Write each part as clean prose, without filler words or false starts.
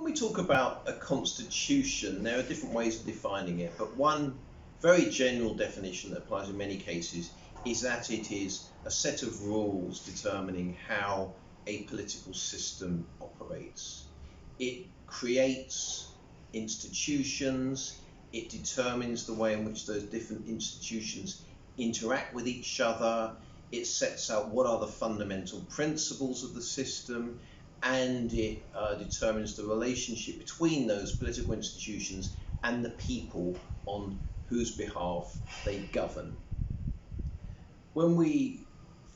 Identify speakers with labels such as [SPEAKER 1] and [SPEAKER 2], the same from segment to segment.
[SPEAKER 1] we talk about a constitution, there are different ways of defining it, but one very general definition that applies in many cases is that it is a set of rules determining how a political system operates. It creates institutions, it determines the way in which those different institutions interact with each other, it sets out what are the fundamental principles of the system, and it determines the relationship between those political institutions and the people on whose behalf they govern. When we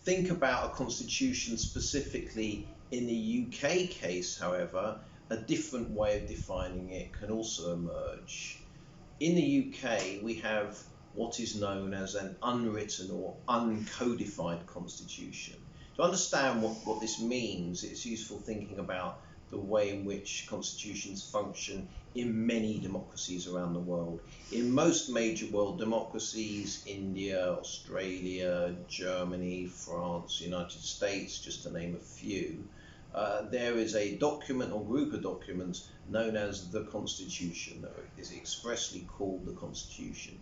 [SPEAKER 1] think about a constitution specifically in the UK case, however, a different way of defining it can also emerge. In the UK, we have what is known as an unwritten or uncodified constitution. To understand what this means, it's useful thinking about the way in which constitutions function in many democracies around the world. In most major world democracies, India, Australia, Germany, France, United States, just to name a few, there is a document or group of documents known as the Constitution, or it is expressly called the Constitution.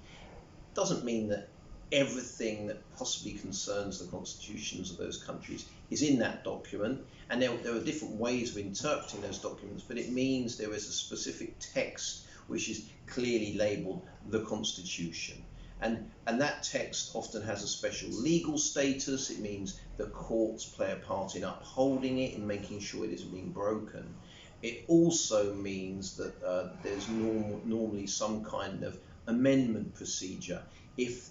[SPEAKER 1] It doesn't mean that everything that possibly concerns the constitutions of those countries is in that document, and there are different ways of interpreting those documents, but it means there is a specific text which is clearly labelled the Constitution. And that text often has a special legal status. It means that courts play a part in upholding it, in making sure it isn't being broken. It also means that there's normally some kind of amendment procedure. If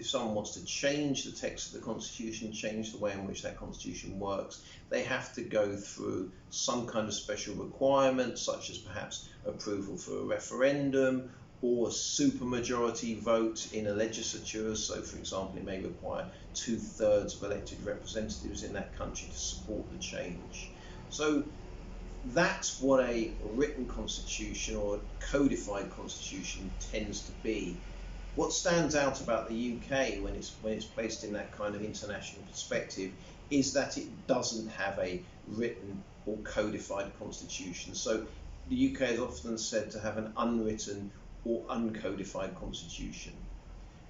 [SPEAKER 1] someone wants to change the text of the Constitution, change the way in which that Constitution works, they have to go through some kind of special requirement, such as perhaps approval for a referendum or a supermajority vote in a legislature. So, for example, it may require 2/3 of elected representatives in that country to support the change. So that's what a written constitution or a codified constitution tends to be. What stands out about the UK when it's placed in that kind of international perspective is that it doesn't have a written or codified constitution. So the UK is often said to have an unwritten or uncodified constitution.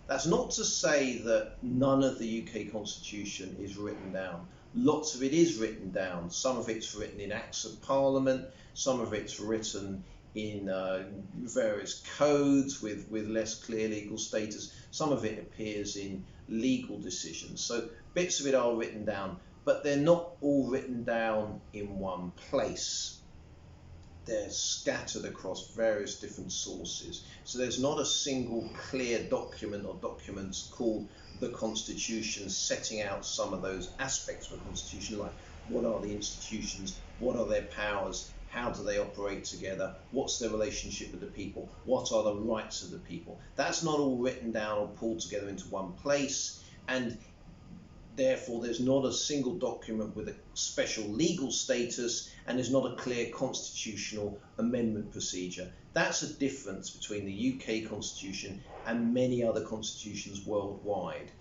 [SPEAKER 1] That's not to say that none of the UK constitution is written down. Lots of it is written down. Some of it's written in Acts of Parliament, some of it's written in various codes with less clear legal status. Some of it appears in legal decisions. So bits of it are written down, but they're not all written down in one place. They're scattered across various different sources. So there's not a single clear document or documents called the Constitution setting out some of those aspects of a constitution, like what are the institutions, what are their powers, how do they operate together, what's their relationship with the people, what are the rights of the people. That's not all written down or pulled together into one place, and therefore there's not a single document with a special legal status, and there's not a clear constitutional amendment procedure. That's a difference between the UK constitution and many other constitutions worldwide.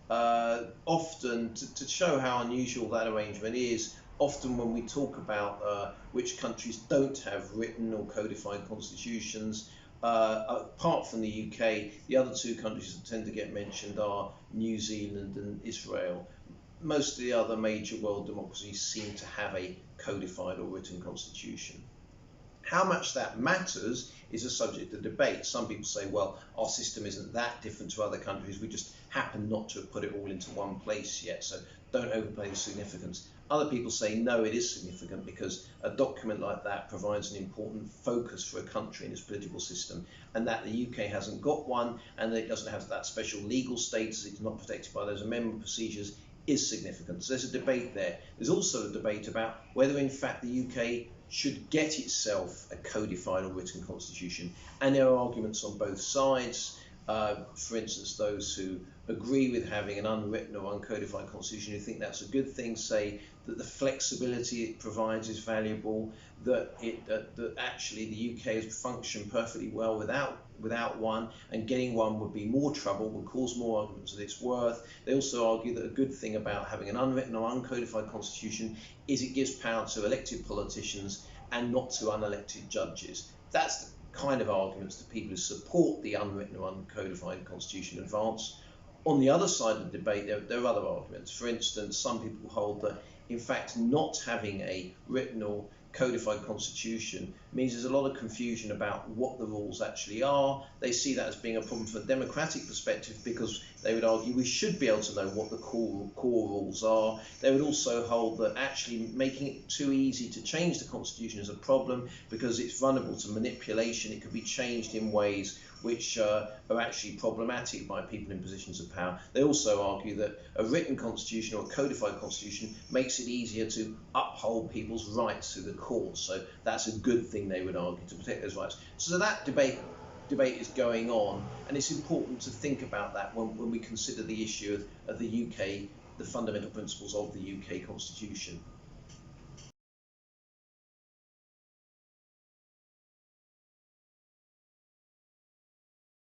[SPEAKER 1] Often, to show how unusual that arrangement is, often when we talk about which countries don't have written or codified constitutions, apart from the UK, the other two countries that tend to get mentioned are New Zealand and Israel. Most of the other major world democracies seem to have a codified or written constitution. How much that matters is a subject of debate. Some people say, well, our system isn't that different to other countries, we just happen not to have put it all into one place yet, so don't overplay the significance. Other people say, no, it is significant because a document like that provides an important focus for a country in its political system, and that the UK hasn't got one, and that it doesn't have that special legal status, it's not protected by those amendment procedures, is significant. So there's a debate there. There's also a debate about whether in fact the UK should get itself a codified or written constitution, and there are arguments on both sides. For instance, those who agree with having an unwritten or uncodified constitution, who think that's a good thing, say that the flexibility it provides is valuable, that actually the UK has functioned perfectly well without one, and getting one would be more trouble, would cause more arguments than it's worth. They also argue that a good thing about having an unwritten or uncodified constitution is it gives power to elected politicians, and not to unelected judges. That's the kind of arguments that people who support the unwritten or uncodified constitution advance. On the other side of the debate, there are other arguments. For instance, some people hold that, in fact, not having a written or codified constitution means there's a lot of confusion about what the rules actually are. They see that as being a problem from a democratic perspective, because they would argue we should be able to know what the core rules are. They would also hold that actually making it too easy to change the constitution is a problem, because it's vulnerable to manipulation. It could be changed in ways which are actually problematic by people in positions of power. They also argue that a written constitution or a codified constitution makes it easier to uphold people's rights through the courts. So that's a good thing, they would argue, to protect those rights. So that debate is going on, and it's important to think about that when we consider the issue of the UK, the fundamental principles of the UK Constitution.